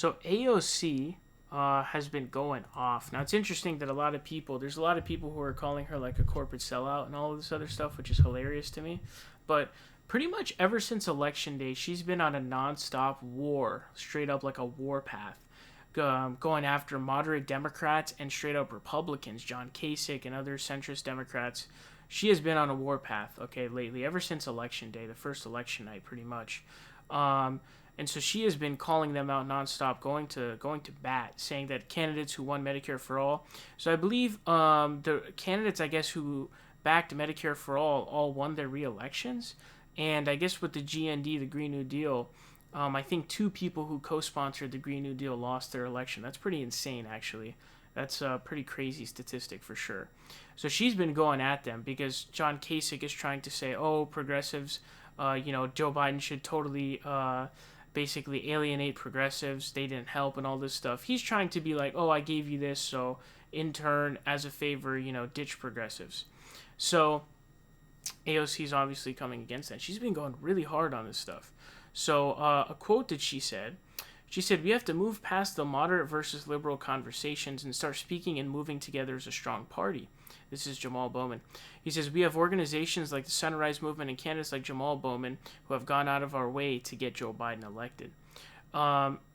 So AOC has been going off. Now it's interesting that there's a lot of people who are calling her like a corporate sellout and all of this other stuff, which is hilarious to me. But pretty much ever since election day, she's been on a nonstop war, straight up like a war path, going after moderate Democrats and straight up Republicans, John Kasich and other centrist Democrats. She has been on a war path, okay, lately, ever since election day, the first election night, pretty much. Um, and so she has been calling them out nonstop, going to bat, saying that candidates who won Medicare for all. So I believe the candidates, I guess, who backed Medicare for all won their re-elections. And I guess with the GND, the Green New Deal, I think two people who co-sponsored the Green New Deal lost their election. That's pretty insane, actually. That's a pretty crazy statistic for sure. So she's been going at them because John Kasich is trying to say, oh, progressives, Joe Biden should totally basically alienate progressives. They didn't help and all this stuff. He's trying to be like, oh, I gave you this, so in turn, as a favor, ditch progressives. So AOC's obviously coming against that. She's been going really hard on this stuff. So a quote that she said, we have to move past the moderate versus liberal conversations and start speaking and moving together as a strong party. This is Jamal Bowman. He says, we have organizations like the Sunrise Movement and candidates like Jamal Bowman who have gone out of our way to get Joe Biden elected.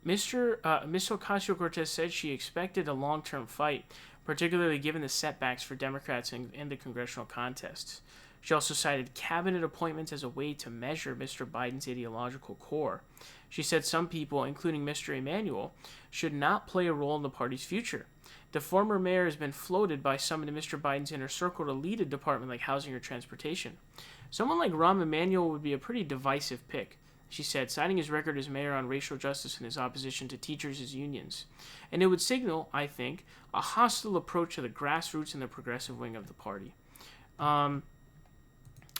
Miss Ocasio-Cortez said she expected a long-term fight, particularly given the setbacks for Democrats in the congressional contests. She also cited cabinet appointments as a way to measure Mr. Biden's ideological core. She said some people, including Mr. Emmanuel, should not play a role in the party's future. The former mayor has been floated by some in Mr. Biden's inner circle to lead a department like housing or transportation. Someone like Rahm Emmanuel would be a pretty divisive pick, she said, citing his record as mayor on racial justice and his opposition to teachers as unions. And it would signal, I think, a hostile approach to the grassroots and the progressive wing of the party.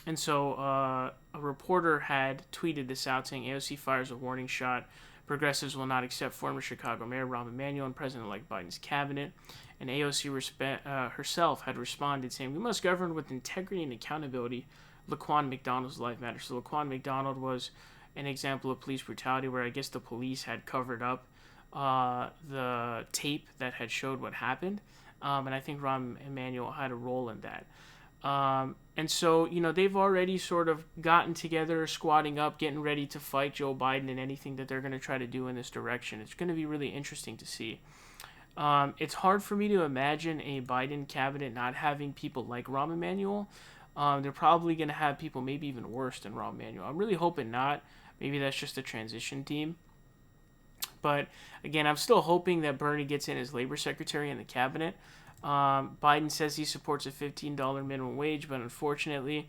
And so a reporter had tweeted this out saying AOC fires a warning shot. Progressives will not accept former Chicago Mayor Rahm Emmanuel and President-elect Biden's cabinet. And AOC herself had responded saying, we must govern with integrity and accountability. Laquan McDonald's life matters. So Laquan McDonald was an example of police brutality where I guess the police had covered up the tape that had showed what happened. And I think Rahm Emmanuel had a role in that. And so, they've already sort of gotten together, squatting up, getting ready to fight Joe Biden and anything that they're going to try to do in this direction. It's going to be really interesting to see. It's hard for me to imagine a Biden cabinet not having people like Rahm Emmanuel. They're probably going to have people maybe even worse than Rahm Emmanuel. I'm really hoping not. Maybe that's just a transition team. But again, I'm still hoping that Bernie gets in as labor secretary in the cabinet. Biden says he supports a $15 minimum wage, but unfortunately,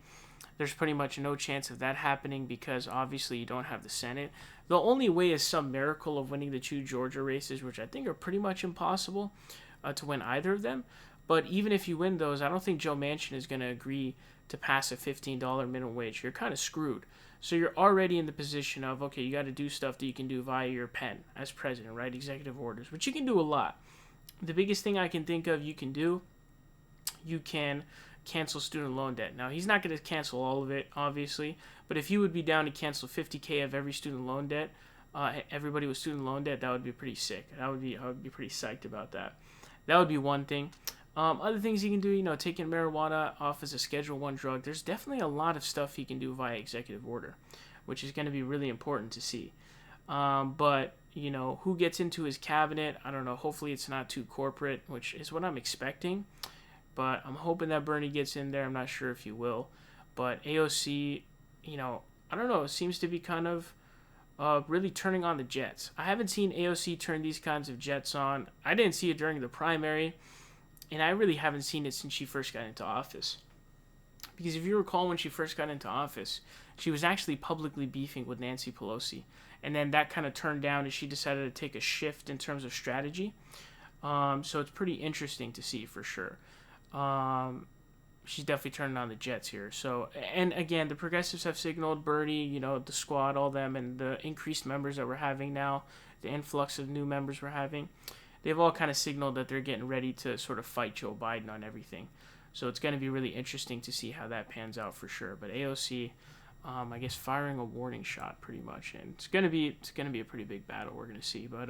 there's pretty much no chance of that happening because obviously you don't have the Senate. The only way is some miracle of winning the two Georgia races, which I think are pretty much impossible to win either of them. But even if you win those, I don't think Joe Manchin is going to agree to pass a $15 minimum wage. You're kind of screwed. So you're already in the position of, okay, you got to do stuff that you can do via your pen as president, right? Executive orders, which you can do a lot. The biggest thing I can think of you can do, you can cancel student loan debt. Now, he's not going to cancel all of it, obviously, but if you would be down to cancel $50K of every student loan debt, everybody with student loan debt, that would be pretty sick. I would be pretty psyched about that. That would be one thing. Other things he can do, taking marijuana off as a Schedule 1 drug. There's definitely a lot of stuff he can do via executive order, which is going to be really important to see. But who gets into his cabinet, I don't know. Hopefully it's not too corporate, which is what I'm expecting. But I'm hoping that Bernie gets in there. I'm not sure if he will. But AOC, I don't know. It seems to be kind of really turning on the jets. I haven't seen AOC turn these kinds of jets on. I didn't see it during the primary. And I really haven't seen it since she first got into office. Because if you recall when she first got into office, she was actually publicly beefing with Nancy Pelosi. And then that kind of turned down and she decided to take a shift in terms of strategy. So it's pretty interesting to see for sure. She's definitely turning on the jets here. So, and again, the progressives have signaled Bernie, the squad, all them, and the increased members that we're having now, the influx of new members we're having. They've all kind of signaled that they're getting ready to sort of fight Joe Biden on everything. So it's going to be really interesting to see how that pans out for sure. But AOC, I guess firing a warning shot pretty much, and it's gonna be a pretty big battle we're gonna see. But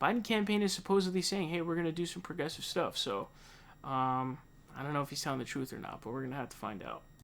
Biden campaign is supposedly saying, hey, we're gonna do some progressive stuff. So I don't know if he's telling the truth or not, but we're gonna have to find out.